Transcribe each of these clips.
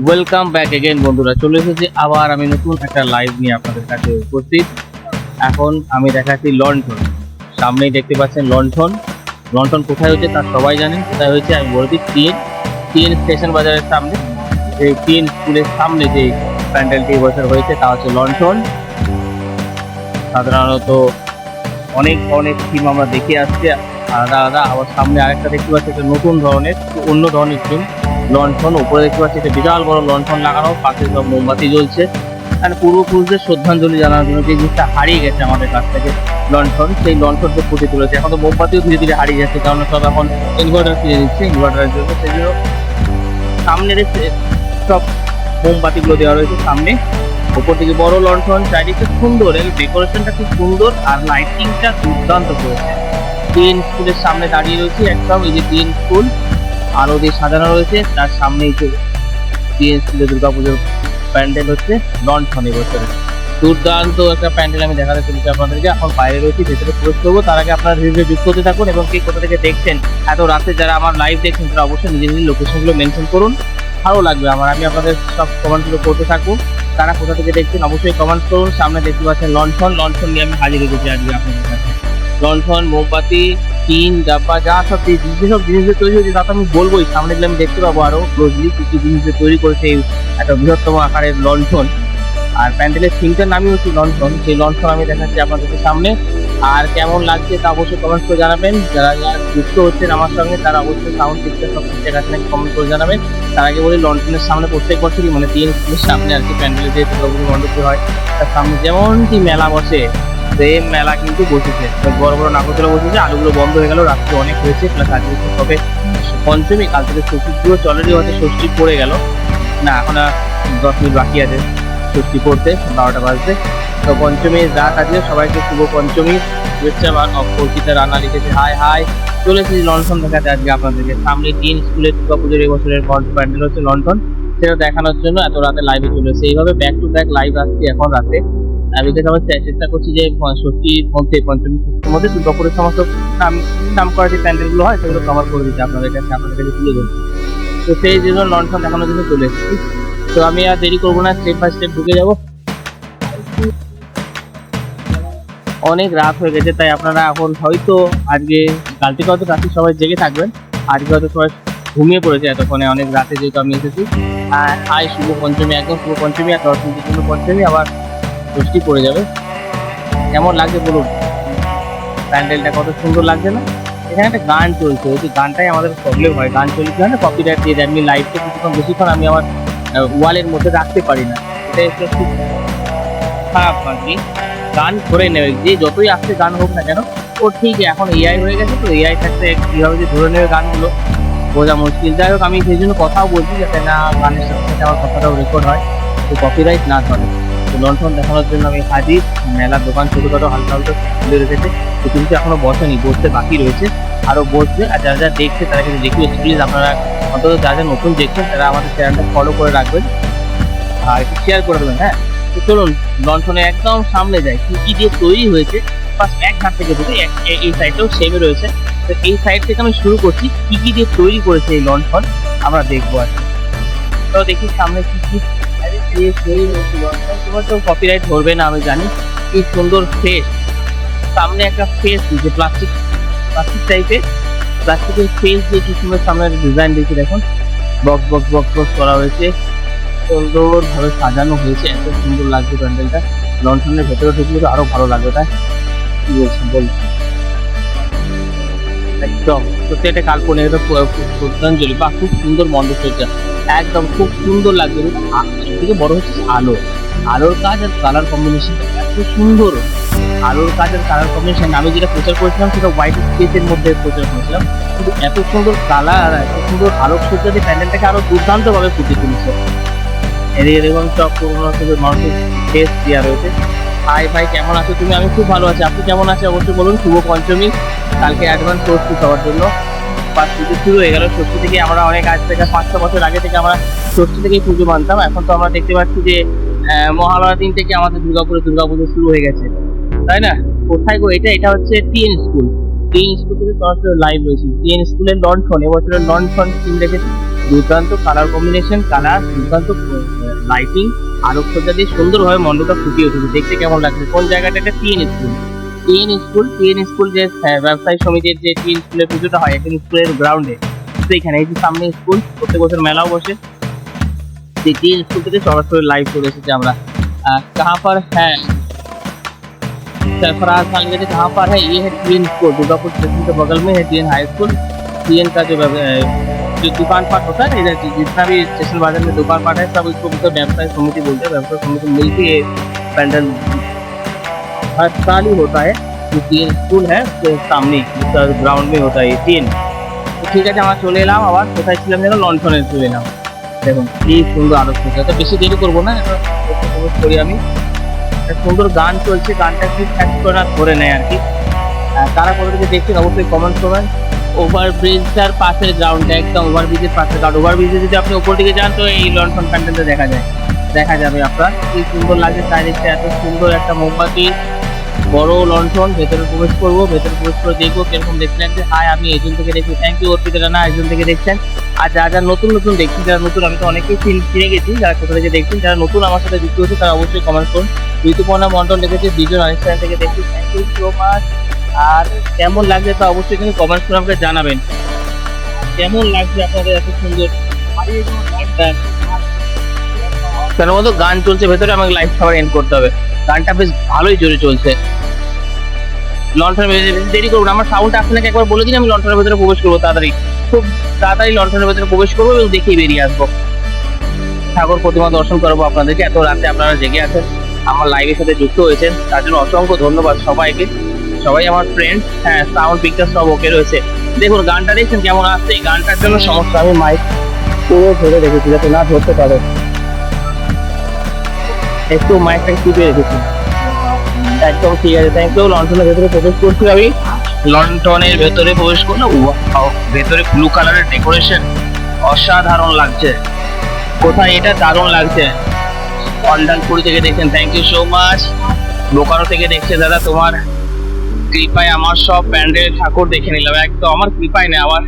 Welcome back again বন্ধুরা, চলে এসেছি আবার আমি নতুন একটা লাইভ নিয়ে আপনাদের কাছে উপস্থিত। এখন আমি দেখাচ্ছি লন্ঠন। সামনেই দেখতে পাচ্ছেন লন্ঠন। লন্ঠন কোথায় হয়েছে তা সবাই জানেন। কোথায় হয়েছে আমি বলে দিচ্ছি, টিএন স্টেশন বাজারের সামনে, এই টিএন স্কুলের সামনে যে প্যান্ডেলটি এবছর হয়েছে তা হচ্ছে লন্ঠন। সাধারণত অনেক ধরনের থিম আমরা দেখে আসছি আলাদা আলাদা। আবার সামনে আরেকটা দেখতে পাচ্ছি একটা নতুন ধরনের, অন্য ধরনের থিম লন্ঠন। উপরে দেখতে পাচ্ছি একটা বিশাল বড় লন্ঠন লাগানো, পাশে সব মোমবাতি জ্বলছে। আর পূর্বপুরুষদের শ্রদ্ধাঞ্জলি জানানোর জন্য যে জিনিসটা হারিয়ে গেছে আমাদের কাছ থেকে, লন্ঠন, সেই লন্ঠনকে ফুটে তুলেছে। এখন তো মোমবাতিও ধীরে ধীরে হারিয়ে যাচ্ছে, কারণ সব এখন ইনভার্টার কিনে দিচ্ছে ইনভার্টারের জন্য। সেই জন্য সামনে সব মোমবাতিগুলো দেওয়া রয়েছে সামনে। উপর দিকে বড় লন্ঠন, চারিদিকে সুন্দর, এই ডেকোরেশনটা খুব সুন্দর আর লাইটিংটা দুর্দান্ত করেছে। টিএন স্কুলের সামনে দাঁড়িয়ে রয়েছে একদম, এই যে টিএন স্কুল আলো দিয়ে সাজানো রয়েছে, তার সামনেই যে টিএন স্কুলে দুর্গাপুজোর প্যান্ডেল হচ্ছে লন্ঠন এবছরে। দুর্দান্ত একটা প্যান্ডেল আমি দেখাতে চলেছি আপনাদেরকে। এখন বাইরে রয়েছি, ভেতরে প্রবেশ করবো। তার আগে আপনারা ধীরে ধীরে যুক্ত হতে থাকুন এবং কে কোথা থেকে দেখছেন এত রাতে যারা আমার লাইভ দেখছেন তারা অবশ্যই নিজের নিজের লোকেশনগুলো মেনশন করুন, ভালো লাগবে আমার। আমি আপনাদের সব কমেন্টগুলো করতে থাকবো। তারা কোথা থেকে দেখছেন অবশ্যই কমেন্ট করুন। সামনে দেখতে পাচ্ছেন লন্ঠন, লন্ঠন নিয়ে আমি হাজির হয়েছি আজকে আপনাদের কাছে। লন্ঠন, মোমবাতি, টিন, ডাব্বা, যা সব যেসব জিনিস দিয়ে তৈরি হয়েছে তা তো আমি বলবোই। সামনে গেলে আমি দেখতে পাবো আরো ক্লোজলি কি কি জিনিস দিয়ে তৈরি করেছে এই একটা বৃহত্তম আকারের লন্ঠন। আর প্যান্ডেলের থিমটার নামই হচ্ছে লন্ঠন। সেই লন্ঠন আমি দেখাচ্ছি আপনাদেরকে সামনে। আর কেমন লাগছে তা অবশ্যই কমেন্ট করে জানাবেন। যারা যুক্ত হচ্ছেন আমার সঙ্গে তারা অবশ্যই সাউন্ড সিস্টেম সব ঠিকঠাক আছে নাকি কমেন্ট করে জানাবেন। তার আগে বলি, লন্ঠনের সামনে প্রত্যেক বছরই মানে টিএন স্কুলের সামনে আর কি প্যান্ডেলে যে দুর্গাপুজো মণ্ডপটি হয় তার সামনে যেমনটি মেলা বসে, সেম মেলা কিন্তু বসেছে। বড় বড় নাগরদোলা বসেছে। আলুগুলো বন্ধ হয়ে গেল, রাত্রি অনেক হয়েছে, প্লাস আজকে সবে পঞ্চমী, কাল থেকে ষষ্ঠী পুরো চলেরই হয়তো ষষ্ঠী পড়ে গেল না, এখন আর 10 মিনিট বাকি আছে ষষ্ঠী পড়তে, 12টা বাজতে। তো পঞ্চমীর রাত আছে, সবাইকে শুভ পঞ্চমীর শুভেচ্ছা। অর্পিতা রান্না লিখেছে হাই হাই। চলে এসেছি লন্ঠন দেখাতে আজকে আপনাদেরকে। সামনে টিএন স্কুলের দুর্গাপুজোর এবছরের প্যান্ডেল হচ্ছে লন্ঠন, সেটা দেখানোর জন্য এত রাতে লাইভে চলে এসেছে। এইভাবে ব্যাক টু ব্যাক লাইভ আসছি এখন রাতে। আমি আমার চেষ্টা করছি যে ষষ্ঠীর মধ্যে, পঞ্চমী ষষ্ঠীর মধ্যে দুর্গাপুরের সমস্ত নাম করা যে প্যান্ডেলগুলো হয় সেগুলো কভার করে দিতে আপনাদের কাছে তুলে ধরছি। তো সেই জন্য লন্ঠন দেখানোর জন্য চলে এসেছি। তো আমি আর দেরি করবো না, স্টেপ বাই স্টেপ ঢুকে যাবো। অনেক রাত হয়ে গেছে, তাই আপনারা এখন হয়তো আজকে, কাল থেকে হয়তো রাতে সবাই জেগে থাকবেন, আজকে হয়তো সবাই ঘুমিয়ে পড়েছে এতক্ষণে, অনেক রাতে যেহেতু আমি এসেছি। আর শুভ পঞ্চমী, একদম শুভ পঞ্চমী, আর 10 মিনিটের জন্য পঞ্চমী, আবার ষষ্ঠী পড়ে যাবে। কেমন লাগছে বলুন, প্যান্ডেলটা কত সুন্দর লাগছে না? এখানে একটা গান চলছে, ওই গানটাই আমাদের প্রবলেম হয়, গান চলছে না কপিরাইট দিয়ে দেয়। আমি লাইভটা বেশিক্ষণ আমি আমার ওয়ালের মধ্যে রাখতে পারি না, এটা একটু খুব খারাপ আর কি। গান ধরে নেবে, যে যতই আসতে গান হোক না কেন, ও ঠিক এখন এআই হয়ে গেছে, তো এআই থাকতে কীভাবে যে ধরে নেবে গানগুলো বোঝা মুশকিল। যাই হোক, আমি সেই জন্য কথাও বলছি যাতে না গানের সাথে সাথে আমার কথাটাও রেকর্ড হয়, তো কপিরাইট না ধরে। লন্ঠন দেখানোর জন্য আমি হাজির। মেলার দোকান ছোটখাটো হালকা হালকা খুলে রেখেছে, তো কিন্তু এখনো বসেনি, বসতে বাকি রয়েছে, আরো বসবে। আর যারা যারা দেখছে তারা কিন্তু রিকোয়েস্ট, প্লিজ আপনারা অন্তত যারা যারা নতুন দেখছেন তারা আমাদের চ্যানেলটা ফলো করে রাখবেন আর একটু শেয়ার করে দেবেন। হ্যাঁ, তো চলুন লন্ঠনে একদম সামনে যাই, কি কি দিয়ে তৈরি হয়েছে। ফার্স্ট এক ধার থেকে ঢুকে এই সাইডটাও সেমে রয়েছে, তো এই সাইড থেকে আমি শুরু করছি। কি কি দিয়ে তৈরি করেছে এই লন্ঠন আমরা দেখবো আর কি। তো দেখি সামনে কি কি তোমার তো কপিরাইট ধরবে না আমি জানি। কি সুন্দর ফেস, সামনে একটা ফেস দিয়েছে প্লাস্টিক টাইপের, প্লাস্টিকের ফেস দিয়ে কি সুন্দর সামনে ডিজাইন দিয়েছে দেখুন। বক্স বক্স বক্স বক্স করা হয়েছে, সুন্দর ভাবে সাজানো হয়েছে, এত সুন্দর লাগছে প্যান্ডেলটা। লন্ঠনের ভেতরে ঢুকলে তো আরো ভালো লাগবে, তাই কি বলছেন বলুন? একদম সত্যি একটা কাল্পনিক, একটা শ্রদ্ধাঞ্জলি। বা খুব সুন্দর মণ্ডপটা, একদম খুব সুন্দর লাগবে। সবথেকে বড় হচ্ছে আলোর কাজ আর কালার কম্বিনেশন এত সুন্দর। আলোর কাজ আর কালার কম্বিনেশন আমি যেটা প্রচার করেছিলাম সেটা হোয়াইট স্পেসের মধ্যে প্রচার করেছিলাম, কিন্তু এত সুন্দর কালার, এত সুন্দর আলোকসজ্জা দিয়ে প্যান্ডেলটাকে আরো দুর্দান্ত ভাবে ফুটিয়ে তুলেছে। এদিকে দেখুন সব পুরোনো মানুষের ফেস দেওয়া রয়েছে। হাই ভাই, কেমন আছো তুমি? আমি খুব ভালো আছি, আপনি কেমন আছেন অবশ্যই বলুন। শুভ পঞ্চমী, কালকে অ্যাডভান্স ষষ্ঠী সবার জন্য। পুজো শুরু হয়ে গেল ষষ্ঠী থেকে। আমরা অনেক আজ থেকে 5-6 বছর আগে থেকে আমরা ষষ্ঠী থেকেই পুজো মানতাম। এখন তো আমরা দেখতে পাচ্ছি যে মহালয়ার দিন থেকে আমাদের দুর্গাপুজো শুরু হয়ে গেছে, তাই না? কোথায় গো এটা? এটা হচ্ছে টিএন স্কুল। টিএন স্কুল থেকে সরাসরি লাইভ রয়েছে। টিএন স্কুলের লন্ঠন, এবছরের লন্ঠন থিম রেখেছে দুর্দান্ত কালার কম্বিনেশন, কালার দুর্দান্ত, লাইটিং, আলোকসজ্জা দিয়ে সুন্দরভাবে মণ্ডপটা ফুটিয়ে উঠেছে। দেখতে কেমন লাগছে? কোন জায়গাটা? এটা টিএন স্কুল। টিএন স্কুল যে ব্যবসায়ী সমিতির যে টিএন স্কুলের পুজোটা হয় এখন স্কুলের গ্রাউন্ডে, সেইখানে এই যে সামনে স্কুল, প্রত্যেক বছর মেলাও বসে। সেই টিএন স্কুল থেকে সরাসরি লাইভ চলে এসেছি আমরা। कहाँ पर है सरफराज खान कहते कहाँ पर है? ये है टीएन स्कूल, दुर्गापुर स्टेशन के बगल में है टीएन हाई स्कूल। टीएन का जो दुकान पाट होता है इधर, जितना भी स्टेशन बाजार में दुकान पाट है सब इसको मतलब व्यवसाय समिति बोलते हैं। व्यवसाय समिति मिलकर ये पैंडल हर साल ही होता है। जो टीएन स्कूल है उसके सामने ग्राउंड में होता है ये टीएन। তো ঠিক আছে, আমরা চলে এলাম। আবার কোথায় ছিলাম যেন? লন্ঠনে চলে এলাম। দেখুন কি সুন্দর আলোচনা, তো বেশি দেরি করবো না, এটা উপভোগ করি আমি। একটা সুন্দর গান চলছে, গানটা কি করে ধরে নেয় আর কি। কারা কোথা থেকে দেখছেন অবশ্যই কমেন্ট করবেন। ওভারব্রিজটার পাশের গ্রাউন্ডটা, একদম ওভারব্রিজের পাশের গ্রাউন্ড। ওভারব্রিজে যদি আপনি উপর দিকে যান তো এই লন্ঠন প্যান্ডেলটা দেখা যাবে আপনার। কি সুন্দর লাগে চারিদিকটা, এত সুন্দর একটা মোমবাতি, বড় লন্ঠন। ভেতরে প্রবেশ করবো, ভেতরে প্রবেশ করে দেখবো কিরকম দেখতে লাগছে। হাই, আমি একজন থেকে দেখছি। থ্যাংক ইউ অর্পিতা রানা, একজন থেকে দেখছেন। আর যারা নতুন দেখছি, যারা নতুন, আমি তো অনেকেই চিনে গেছি, যারা কোথা থেকে দেখছেন, যারা নতুন আমার সাথে যুক্ত হচ্ছে তারা অবশ্যই কমেন্ট করুন। ঋতুপর্ণা মন্ডল দেখেছে, দুজন অনুষ্ঠান থেকে দেখছি, থ্যাংক ইউ সো মাচ। আর কেমন লাগছে তা অবশ্যই কিন্তু কমেন্ট করে আমাকে জানাবেন, কেমন লাগছে আপনাদের এত সুন্দর। কেন বলতো গান চলছে ভেতরে, আমাকে লাইভ খাবার এন্ড করতে হবে। গানটা বেশ ভালোই জোরে চলছে। লন্ঠনের ভেতরে বেশি দেরি করবো না, আমার সাউন্ড আপনাকে একবার বলে দিন, আমি লন্ঠনের ভেতরে প্রবেশ করবো তাড়াতাড়ি, খুব তাড়াতাড়ি লন্ঠনের ভেতরে প্রবেশ করবো এবং দেখেই বেরিয়ে আসবো। ঠাকুর প্রতিমা দর্শন করবো আপনাদেরকে। এত রাতে আপনারা জেগে আছেন, আমার লাইভের সাথে যুক্ত হয়েছেন, তার জন্য অসংখ্য ধন্যবাদ সবাইকে। সবাই আমার ফ্রেন্ড। হ্যাঁ, সাউন্ড পিকচার সব ওকে রয়েছে। দেখুন গানটা দেখছেন কেমন আসছে। এই গানটার জন্য সমস্যা, আমি মাইক পুরো ধরে রেখেছি যাতে না ধরতে পারে, একটু মাইকটা টিপে রেখেছি। একদম ঠিক আছে, থ্যাংক ইউ। লন্ঠনের ভেতরে প্রবেশ করছি আমি। লন্ঠনের ভেতরে প্রবেশ করলো, ভেতরে ব্লু কালারের ডেকোরেশন অসাধারণ লাগছে। কোথায় এটা? দারুণ লাগছে। অন্ডালপুরি থেকে দেখছেন, thank you so much. Bokaro থেকে দেখছে দাদা, তোমার কৃপায় আমার সব প্যান্ডেল ঠাকুর দেখে নিলাম। একদম আমার কৃপায় না, আমার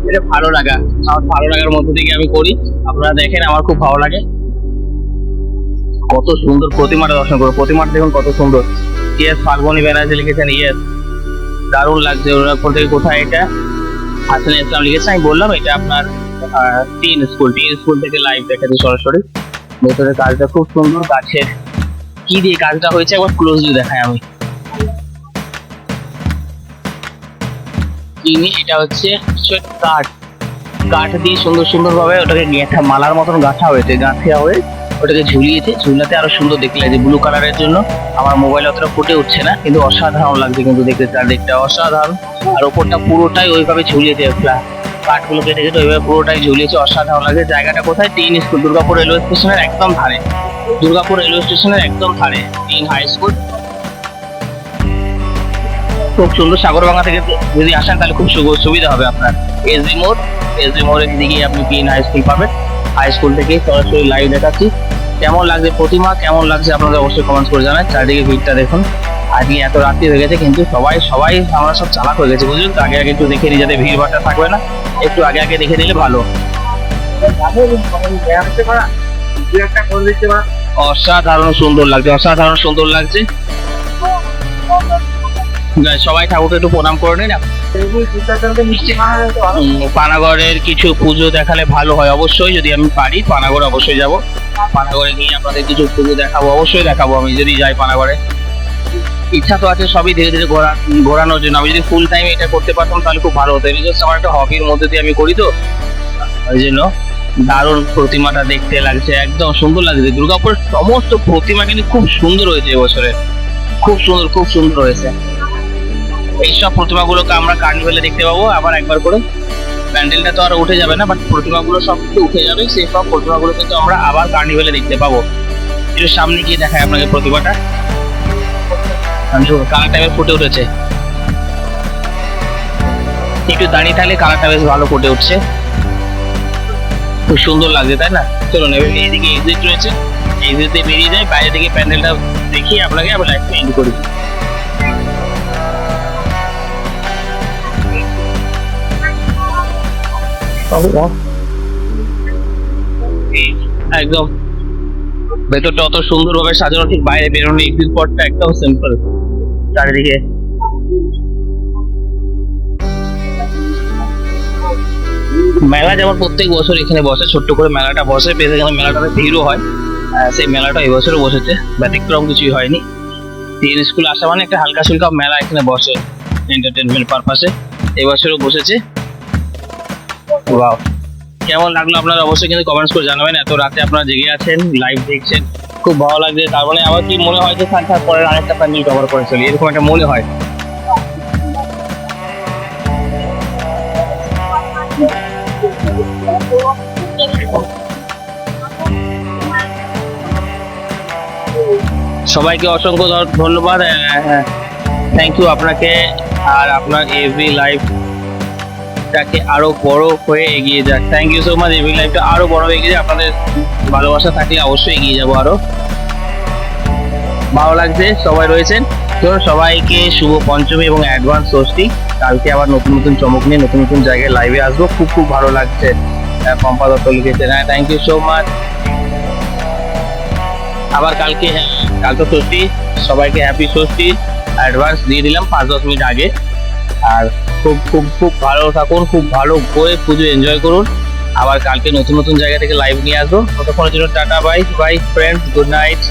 এটা ভালো লাগা, আমার ভালো লাগার মধ্যে থেকে আমি করি। আপনারা দেখেন, আমার খুব ভালো লাগে। কত সুন্দর প্রতিমাটা দর্শন করো, প্রতিমাটা দেখুন কত সুন্দর। ইয়েস, ফাল্গুনি ব্যানার্জি লিখেছেন, ইয়েস দারুণ লাগছে। ওর থেকে কোথায় এটা? হাসান ইসলাম লিখেছে, আমি বললাম এটা আপনার টিএন স্কুল থেকে লাইভ দেখাচ্ছে সরাসরি। ভেতরে কাজটা খুব সুন্দর, গাছের কি দিয়ে কাজটা হয়েছে একবার ক্লোজলি দেখায় আমি। এটা হচ্ছে কাঠ দিয়ে সুন্দর ভাবে ওটাকে গেঁথা, মালার মতন গাঁথা হয়েছে, গাঁথা হয়ে ওটাকে ঝুলিয়েছে। ঝুলাতে আরো সুন্দর দেখতে লাগছে ব্লু কালারের জন্য। আমার মোবাইলে অতটা ফুটে উঠছে না, কিন্তু অসাধারণ লাগছে কিন্তু দেখতে, চারদিকটা অসাধারণ। আর ওপরটা পুরোটাই ওইভাবে ঝুলিয়েছে, কাঠগুলো কেটে কেটে ওইভাবে পুরোটাই ঝুলিয়েছে, অসাধারণ লাগে। জায়গাটা কোথায়? টিএন স্কুল, দুর্গাপুর রেলওয়ে স্টেশনের একদম ধারে। দুর্গাপুর রেলওয়ে স্টেশনের একদম ধারে টিএন হাই স্কুল। খুব সুন্দর। সাগরভাঙা থেকে যদি আসেন তাহলে খুব সুবিধা হবে আপনার। এসবি মোড়ের দিকে আপনি টিএন হাই স্কুল পাবেন। হাই স্কুল থেকে সরাসরি লাইভ দেখাচ্ছি। কেমন লাগছে প্রতিমা, কেমন লাগছে আপনাদের অবশ্যই কমেন্টস করে জানান। চারদিকে ভিড়টা দেখুন, আজকে এত রাত্রি হয়ে গেছে কিন্তু সবাই আমরা সব চালাক হয়ে গেছে, বুঝলেন তো। আগে একটু দেখে নিই যাতে ভিড় ভাড়টা থাকবে না, একটু আগে দেখে নিলে ভালো। অসাধারণ সুন্দর লাগছে। সবাই ঠাকুরকে একটু প্রণাম করে নিন। পানাগড়ের কিছু পুজো দেখালে ভালো হয়, অবশ্যই যদি আমি পারি পানাগড়ে অবশ্যই যাব। পানাগড়ে গিয়ে আপনাদের কিছু পুজো দেখাবো, অবশ্যই দেখাবো আমি যদি যাই পানাগড়ে। ইচ্ছা তো আছে সবই ধীরে ধীরে ঘোরানোর জন্য। আমি যদি ফুল টাইম এটা করতে পারতাম তাহলে খুব ভালো হতো। জাস্ট আমার একটা হবির মধ্যে দিয়ে আমি করি তো, ওই জন্য। দারুণ প্রতিমাটা দেখতে লাগছে, একদম সুন্দর লাগছে। দুর্গাপুরের সমস্ত প্রতিমা কিন্তু খুব সুন্দর হয়েছে এবছরে, খুব সুন্দর হয়েছে। এইসব প্রতিমাগুলোকে আমরা কার্নিভেলে দেখতে পাবো আবার একবার করে। প্যান্ডেলটা তো আর উঠে যাবে না, বাট প্রতিমাগুলো সব কিছু উঠে যাবে। সেই সব প্রতিমাগুলো কিন্তু আমরা আবার কার্নিভেলে দেখতে পাবো। একটু সামনে গিয়ে দেখায় আপনাকে প্রতিমাটা, কালারটা বেশ ফুটে উঠেছে। একটু দাঁড়িয়ে থাকলে কালারটা বেশ ভালো ফুটে উঠছে, খুব সুন্দর লাগছে, তাই না? চলুন এবার এইদিকে এক্সিট রয়েছে, এক্সিট দিয়ে বেরিয়ে যায়, বাইরে থেকে প্যান্ডেলটা দেখিয়ে আপনাকে আবার লাইভটা এন্ড করি। একদম ভেতরটা অত সুন্দরভাবে সাজানো, ঠিক বাইরে বেরোনো এক্সিট স্পটটা একদম সিম্পল। চারিদিকে মেলা যেমন প্রত্যেক বছর এখানে বসে, ছোট্ট করে মেলাটা বসে, বেশ এখানে মেলাটাতে ভিড়ও হয়। সেই মেলাটা এবছরও বসেছে, ব্যতিক্রম কিছুই হয়নি। টিএন স্কুল আসা মানে একটা হালকা ফুলকা মেলা এখানে বসে এন্টারটেনমেন্ট পারপাসে, এবছরও বসেছে। ওয়াও, কেমন লাগলো আপনারা অবশ্যই কিন্তু কমেন্টস করে জানাবেন। এত রাতে আপনারা জেগে আছেন, লাইভ দেখছেন, খুব ভালো লাগছে। তার মানে আমার কি মনে হয় যে সানটার পরের আরেকটা প্যান্ডেল কভার করে চলি, এরকম একটা মনে হয়। সবাইকে অসংখ্য ধন্যবাদ, থ্যাংক ইউ আপনাকে। আর আপনার এভরি লাইফটাকে আরো বড় হয়ে এগিয়ে যাক। Thank you so much. Every লাইফটা আরো বড় হয়ে এগিয়ে যাক, আপনাদের ভালোবাসা থাকলে অবশ্যই এগিয়ে যাবো আরো। ভালো লাগছে সবাই রয়েছেন। তো সবাইকে শুভ পঞ্চমী এবং অ্যাডভান্স ষষ্ঠী। কালকে আবার নতুন নতুন চমক নিয়ে নতুন নতুন জায়গায় লাইভে আসবো। খুব খুব ভালো লাগছে। পম্পা দত্ত লিখেছেন, হ্যাঁ থ্যাংক ইউ সো মাচ। আবার কালকে, কাল তো ষষ্ঠী, সবাইকে হ্যাপি ষষ্ঠী অ্যাডভান্স দিয়ে দিলাম 5-10 মিনিট আগে। আর খুব খুব খুব ভালো থাকুন, খুব ভালো করে পুজো এনজয় করুন। আবার কালকে নতুন নতুন জায়গা থেকে লাইভ নিয়ে আসবো। ততক্ষণের জন্য tata, bye bye friends, good night.